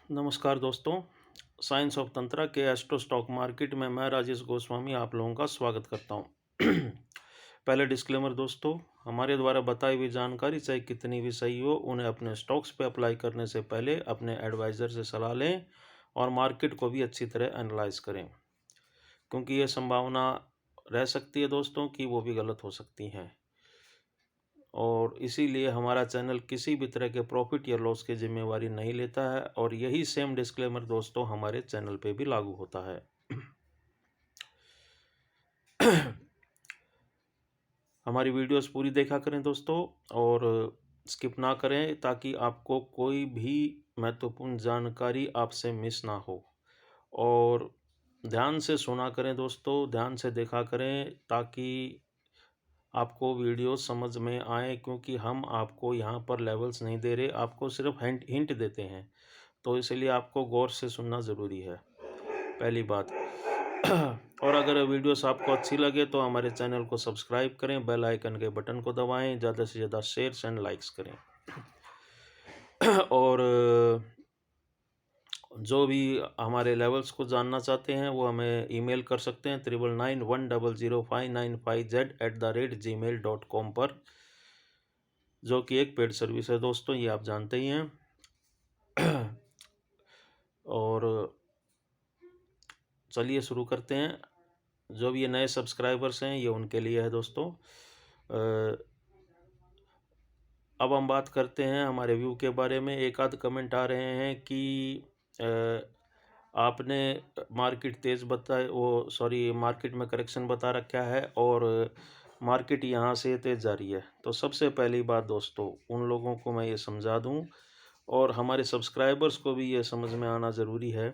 नमस्कार दोस्तों। Science of tantra के एस्ट्रो स्टॉक मार्केट में मैं राजेश गोस्वामी आप लोगों का स्वागत करता हूं। पहले डिस्क्लेमर दोस्तों, हमारे द्वारा बताई हुई जानकारी चाहे कितनी भी सही हो, उन्हें अपने स्टॉक्स पे अप्लाई करने से पहले अपने एडवाइज़र से सलाह लें और मार्केट को भी अच्छी तरह एनालाइज करें, क्योंकि ये संभावना रह सकती है दोस्तों कि वो भी गलत हो सकती हैं। और इसीलिए हमारा चैनल किसी भी तरह के प्रॉफिट या लॉस की जिम्मेवारी नहीं लेता है और यही सेम डिस्क्लेमर दोस्तों हमारे चैनल पे भी लागू होता है। हमारी वीडियोस पूरी देखा करें दोस्तों और स्किप ना करें, ताकि आपको कोई भी महत्वपूर्ण जानकारी आपसे मिस ना हो। और ध्यान से सुना करें दोस्तों, ध्यान से देखा करें, ताकि आपको वीडियो समझ में आए, क्योंकि हम आपको यहाँ पर लेवल्स नहीं दे रहे, आपको सिर्फ हिंट देते हैं। तो इसलिए आपको गौर से सुनना ज़रूरी है, पहली बात। और अगर वीडियोस आपको अच्छी लगे तो हमारे चैनल को सब्सक्राइब करें, बेल आइकन के बटन को दबाएं, ज़्यादा से ज़्यादा शेयर्स एंड लाइक्स करें। और जो भी हमारे लेवल्स को जानना चाहते हैं वो हमें ईमेल कर सकते हैं 9991005995z@gmail.com पर, जो कि एक पेड सर्विस है दोस्तों, ये आप जानते ही हैं। और चलिए शुरू करते हैं। जो भी ये नए सब्सक्राइबर्स हैं ये उनके लिए है दोस्तों। अब हम बात करते हैं हमारे व्यू के बारे में। एक आध कमेंट आ रहे हैं कि आपने मार्केट तेज़ बताए, वो सॉरी मार्केट में करेक्शन बता रखा है और मार्केट यहाँ से तेज़ जा रही है। तो सबसे पहली बात दोस्तों, उन लोगों को मैं ये समझा दूं और हमारे सब्सक्राइबर्स को भी ये समझ में आना ज़रूरी है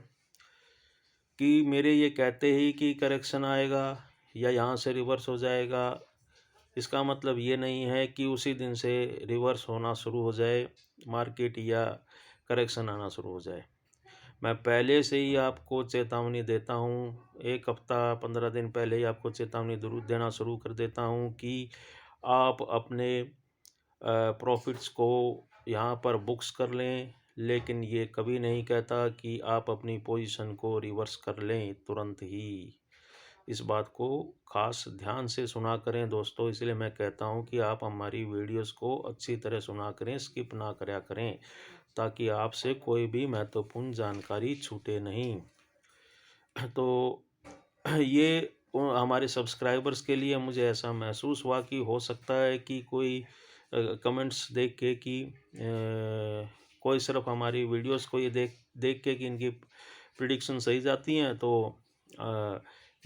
कि मेरे ये कहते ही कि करेक्शन आएगा या यहाँ से रिवर्स हो जाएगा, इसका मतलब ये नहीं है कि उसी दिन से रिवर्स होना शुरू हो जाए मार्केट या करेक्शन आना शुरू हो जाए। मैं पहले से ही आपको चेतावनी देता हूँ, एक हफ्ता 15 दिन पहले ही आपको चेतावनी देना शुरू कर देता हूँ कि आप अपने प्रॉफिट्स को यहाँ पर बुक्स कर लें, लेकिन ये कभी नहीं कहता कि आप अपनी पोजीशन को रिवर्स कर लें तुरंत ही। इस बात को खास ध्यान से सुना करें दोस्तों, इसलिए मैं कहता हूँ कि आप हमारी वीडियोस को अच्छी तरह सुना करें, स्किप ना करा करें, ताकि आपसे कोई भी महत्वपूर्ण जानकारी छूटे नहीं। तो ये हमारे सब्सक्राइबर्स के लिए मुझे ऐसा महसूस हुआ कि हो सकता है कि कोई कमेंट्स देख के कि कोई सिर्फ हमारी वीडियोस को ये देख देख के कि इनकी प्रिडिक्शन सही जाती हैं, तो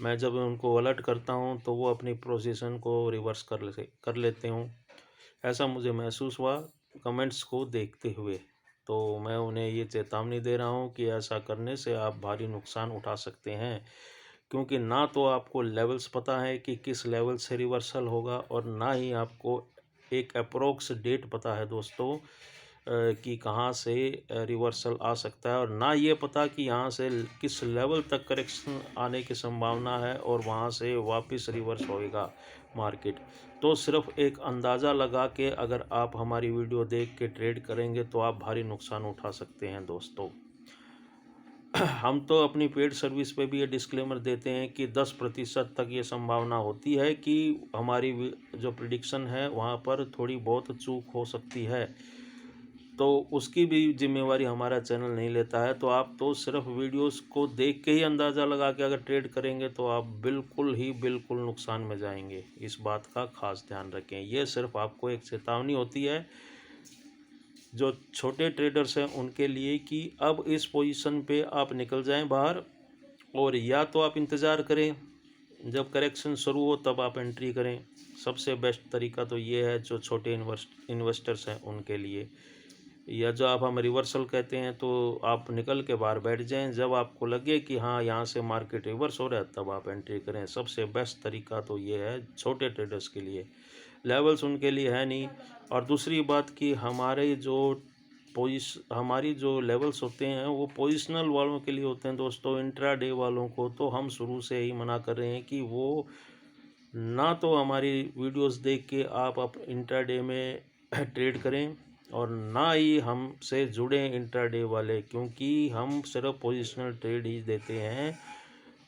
मैं जब उनको अलर्ट करता हूँ तो वो अपनी पोजीशन को रिवर्स कर लेते हूँ। ऐसा मुझे महसूस हुआ कमेंट्स को देखते हुए। तो मैं उन्हें ये चेतावनी दे रहा हूँ कि ऐसा करने से आप भारी नुकसान उठा सकते हैं, क्योंकि ना तो आपको लेवल्स पता है कि किस लेवल से रिवर्सल होगा और ना ही आपको एक अप्रोक्स डेट पता है दोस्तों कि कहाँ से रिवर्सल आ सकता है, और ना ये पता कि यहाँ से किस लेवल तक करेक्शन आने की संभावना है और वहाँ से वापस रिवर्स होएगा मार्केट। तो सिर्फ एक अंदाज़ा लगा के अगर आप हमारी वीडियो देख के ट्रेड करेंगे तो आप भारी नुकसान उठा सकते हैं दोस्तों। हम तो अपनी पेड सर्विस पे भी ये डिस्क्लेमर देते हैं कि 10% तक ये संभावना होती है कि हमारी जो प्रिडिक्शन है वहाँ पर थोड़ी बहुत चूक हो सकती है, तो उसकी भी जिम्मेवारी हमारा चैनल नहीं लेता है। तो आप तो सिर्फ वीडियोस को देख के ही अंदाज़ा लगा के अगर ट्रेड करेंगे तो आप बिल्कुल नुकसान में जाएंगे। इस बात का खास ध्यान रखें। ये सिर्फ आपको एक चेतावनी होती है जो छोटे ट्रेडर्स हैं उनके लिए कि अब इस पोजीशन पे आप निकल जाएं बाहर, और या तो आप इंतज़ार करें जब करेक्शन शुरू हो तब आप एंट्री करें। सबसे बेस्ट तरीका तो ये है जो छोटे इन्वेस्टर्स हैं उनके लिए। या जो आप हम रिवर्सल कहते हैं, तो आप निकल के बाहर बैठ जाएं, जब आपको लगे कि हाँ यहाँ से मार्केट रिवर्स हो रहा है तब आप एंट्री करें। सबसे बेस्ट तरीका तो ये है छोटे ट्रेडर्स के लिए, लेवल्स उनके लिए है नहीं। और दूसरी बात कि हमारी जो लेवल्स होते हैं वो पोजिशनल वालों के लिए होते हैं दोस्तों। इंट्राडे वालों को तो हम शुरू से ही मना कर रहे हैं कि वो ना तो हमारी वीडियोस देख के आप इंट्राडे में ट्रेड करें, और ना ही हमसे जुड़े इंट्राडे वाले, क्योंकि हम सिर्फ पोजिशनल ट्रेड ही देते हैं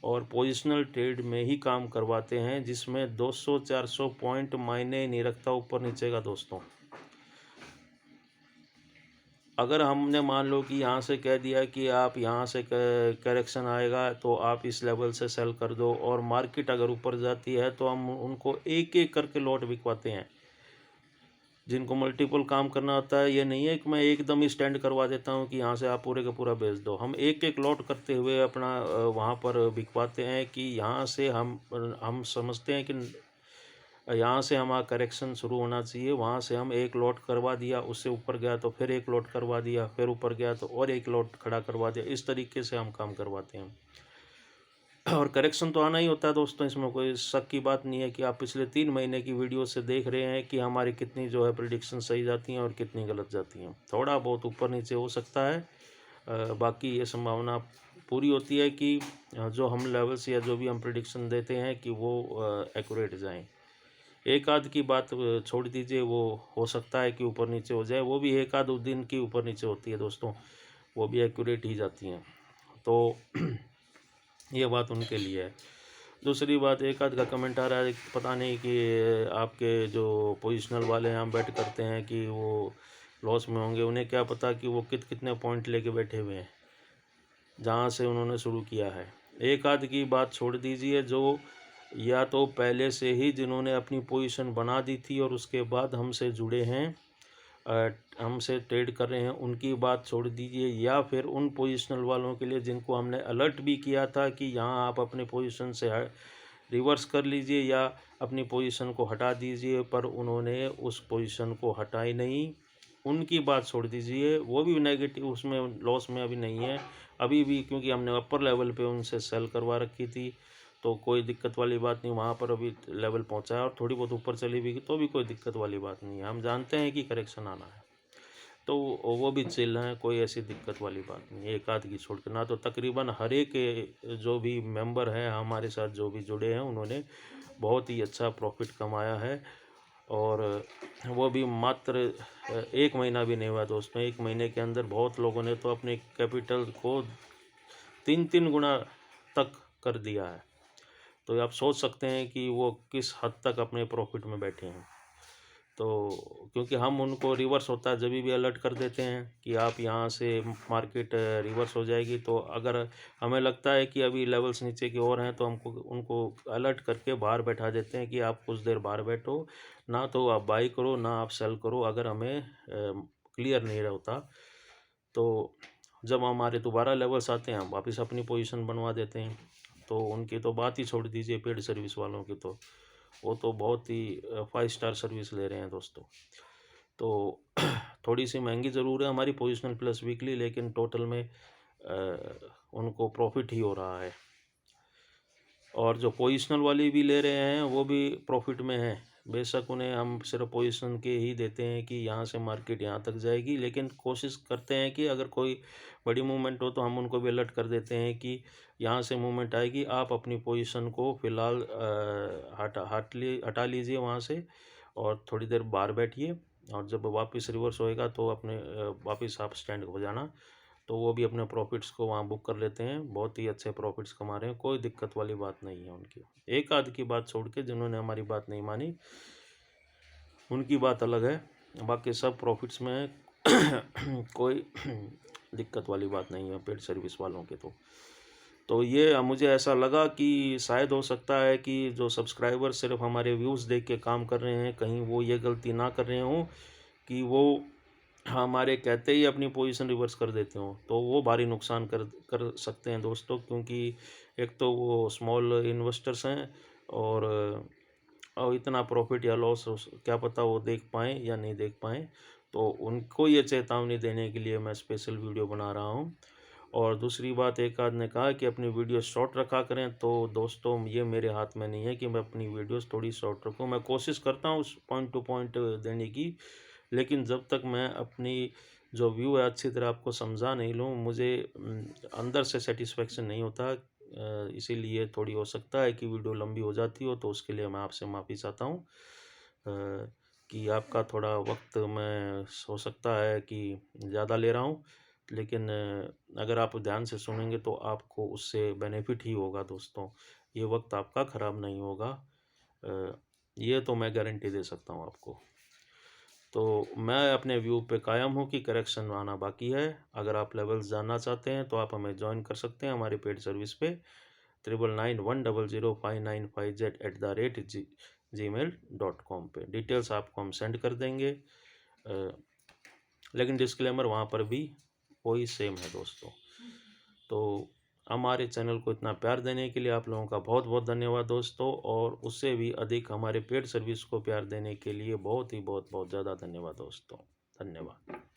और पोजिशनल ट्रेड में ही काम करवाते हैं, जिसमें 200-400 पॉइंट मायने नहीं रखता ऊपर नीचे का दोस्तों। अगर हमने मान लो कि यहाँ से कह दिया कि आप यहाँ से करेक्शन आएगा तो आप इस लेवल से सेल कर दो, और मार्केट अगर ऊपर जाती है तो हम उनको एक एक करके लॉट बिकवाते हैं। जिनको मल्टीपल काम करना होता है, ये नहीं है कि मैं एकदम ही स्टैंड करवा देता हूँ कि यहाँ से आप पूरे का पूरा बेच दो। हम एक एक लॉट करते हुए अपना वहाँ पर बिकवाते हैं कि यहाँ से हम समझते हैं कि यहाँ से हमारा करेक्शन शुरू होना चाहिए। वहाँ से हम एक लॉट करवा दिया, उससे ऊपर गया तो फिर एक लॉट करवा दिया, फिर ऊपर गया तो और एक लॉट खड़ा करवा दिया। इस तरीके से हम काम करवाते हैं और करेक्शन तो आना ही होता है दोस्तों, इसमें कोई शक की बात नहीं है कि आप पिछले 3 महीने की वीडियो से देख रहे हैं कि हमारी कितनी जो है प्रिडिक्शन सही जाती हैं और कितनी गलत जाती हैं। थोड़ा बहुत ऊपर नीचे हो सकता है, बाकी ये संभावना पूरी होती है कि जो हम लेवल्स या जो भी हम प्रिडिक्शन देते हैं कि वो एक्यूरेट जाएं। एक आध की बात छोड़ दीजिए, वो हो सकता है कि ऊपर नीचे हो जाए, वो भी एक आध दिन की ऊपर नीचे होती है दोस्तों, वो भी एक्यूरेट ही जाती हैं। तो ये बात उनके लिए है। दूसरी बात, एक आध का कमेंट आ रहा है, पता नहीं कि आपके जो पोजिशनल वाले हैं हम बैट करते हैं कि वो लॉस में होंगे, उन्हें क्या पता कि वो कितने पॉइंट लेके बैठे हुए हैं जहाँ से उन्होंने शुरू किया है। एक आध की बात छोड़ दीजिए, जो या तो पहले से ही जिन्होंने अपनी पोजीशन बना दी थी और उसके बाद हमसे जुड़े हैं, हमसे ट्रेड कर रहे हैं, उनकी बात छोड़ दीजिए, या फिर उन पोजीशनल वालों के लिए जिनको हमने अलर्ट भी किया था कि यहाँ आप अपने पोजीशन से रिवर्स कर लीजिए या अपनी पोजीशन को हटा दीजिए, पर उन्होंने उस पोजीशन को हटाई नहीं। उनकी बात छोड़ दीजिए, वो भी नेगेटिव, उसमें लॉस में अभी नहीं है अभी भी, क्योंकि हमने अपर लेवल पे उनसे सेल करवा रखी थी, तो कोई दिक्कत वाली बात नहीं। वहाँ पर अभी लेवल पहुँचा है और थोड़ी बहुत ऊपर चली भी तो भी कोई दिक्कत वाली बात नहीं है। हम जानते हैं कि करेक्शन आना है, तो वो भी चिल हैं, कोई ऐसी दिक्कत वाली बात नहीं है। एक आध की छोड़ के ना, तो तकरीबन हर एक जो भी मेंबर हैं हमारे साथ जो भी जुड़े हैं, उन्होंने बहुत ही अच्छा प्रॉफिट कमाया है, और वो भी मात्र 1 महीना भी नहीं हुआ दोस्तों। 1 महीने के अंदर बहुत लोगों ने तो अपने कैपिटल को 3-3 गुना तक कर दिया है। तो आप सोच सकते हैं कि वो किस हद तक अपने प्रॉफिट में बैठे हैं। तो क्योंकि हम उनको रिवर्स होता है जब भी अलर्ट कर देते हैं कि आप यहाँ से मार्केट रिवर्स हो जाएगी, तो अगर हमें लगता है कि अभी लेवल्स नीचे की ओर हैं तो हमको उनको अलर्ट करके बाहर बैठा देते हैं कि आप कुछ देर बाहर बैठो, ना तो आप बाई करो ना आप सेल करो, अगर हमें क्लियर नहीं होता। तो जब हमारे दोबारा लेवल्स आते हैं हम वापस अपनी पोजीशन बनवा देते हैं। तो उनकी तो बात ही छोड़ दीजिए, पेड सर्विस वालों की तो वो तो बहुत ही 5 स्टार सर्विस ले रहे हैं दोस्तों। तो थोड़ी सी महंगी ज़रूर है हमारी पोजिशनल प्लस वीकली, लेकिन टोटल में उनको प्रॉफिट ही हो रहा है, और जो पोजिशनल वाली भी ले रहे हैं वो भी प्रॉफिट में हैं। बेशक उन्हें हम सिर्फ पोजीशन के ही देते हैं कि यहाँ से मार्केट यहाँ तक जाएगी, लेकिन कोशिश करते हैं कि अगर कोई बड़ी मूवमेंट हो तो हम उनको भी अलर्ट कर देते हैं कि यहाँ से मूवमेंट आएगी, आप अपनी पोजीशन को फ़िलहाल हटा लीजिए वहाँ से और थोड़ी देर बाहर बैठिए, और जब वापस रिवर्स होएगा तो अपने वापस आप स्टैंड हो जाना। तो वो भी अपने प्रॉफिट्स को वहाँ बुक कर लेते हैं, बहुत ही अच्छे प्रॉफिट्स कमा रहे हैं, कोई दिक्कत वाली बात नहीं है उनकी। एक आध की बात छोड़ के जिन्होंने हमारी बात नहीं मानी उनकी बात अलग है, बाकी सब प्रॉफिट्स में कोई दिक्कत वाली बात नहीं है पेड सर्विस वालों के। तो ये मुझे ऐसा लगा कि शायद हो सकता है कि जो सब्सक्राइबर सिर्फ हमारे व्यूज़ देख के काम कर रहे हैं, कहीं वो ये गलती ना कर रहे हों कि वो हमारे कहते ही अपनी पोजीशन रिवर्स कर देते हों, तो वो भारी नुकसान कर सकते हैं दोस्तों, क्योंकि एक तो वो स्मॉल इन्वेस्टर्स हैं, और इतना प्रॉफिट या लॉस क्या पता वो देख पाएँ या नहीं देख पाएँ। तो उनको ये चेतावनी देने के लिए मैं स्पेशल वीडियो बना रहा हूँ। और दूसरी बात, एक आध ने कहा कि अपनी वीडियो शॉर्ट रखा करें, तो दोस्तों ये मेरे हाथ में नहीं है कि मैं अपनी वीडियोस थोड़ी शॉर्ट रखूं। मैं कोशिश करता हूँ पॉइंट टू पॉइंट देने की, लेकिन जब तक मैं अपनी जो व्यू है अच्छी तरह आपको समझा नहीं लूँ, मुझे अंदर से सेटिस्फेक्शन नहीं होता। इसीलिए थोड़ी हो सकता है कि वीडियो लंबी हो जाती हो, तो उसके लिए मैं आपसे माफ़ी चाहता हूँ। कि आपका थोड़ा वक्त मैं हो सकता है कि ज़्यादा ले रहा हूँ, लेकिन अगर आप ध्यान से सुनेंगे तो आपको उससे बेनिफिट ही होगा दोस्तों। ये वक्त आपका ख़राब नहीं होगा। ये तो मैं गारंटी दे सकता हूँ आपको। तो मैं अपने व्यू पे कायम हूँ कि करेक्शन आना बाकी है। अगर आप लेवल्स जानना चाहते हैं तो आप हमें ज्वाइन कर सकते हैं हमारी पेड सर्विस पे 9991005995@gmail.com पे। डिटेल्स आपको हम सेंड कर देंगे। लेकिन डिस्क्लेमर वहाँ पर भी वही सेम है दोस्तों। तो हमारे चैनल को इतना प्यार देने के लिए आप लोगों का बहुत बहुत धन्यवाद दोस्तों, और उससे भी अधिक हमारे पेड सर्विस को प्यार देने के लिए बहुत ही बहुत बहुत ज़्यादा धन्यवाद दोस्तों। धन्यवाद।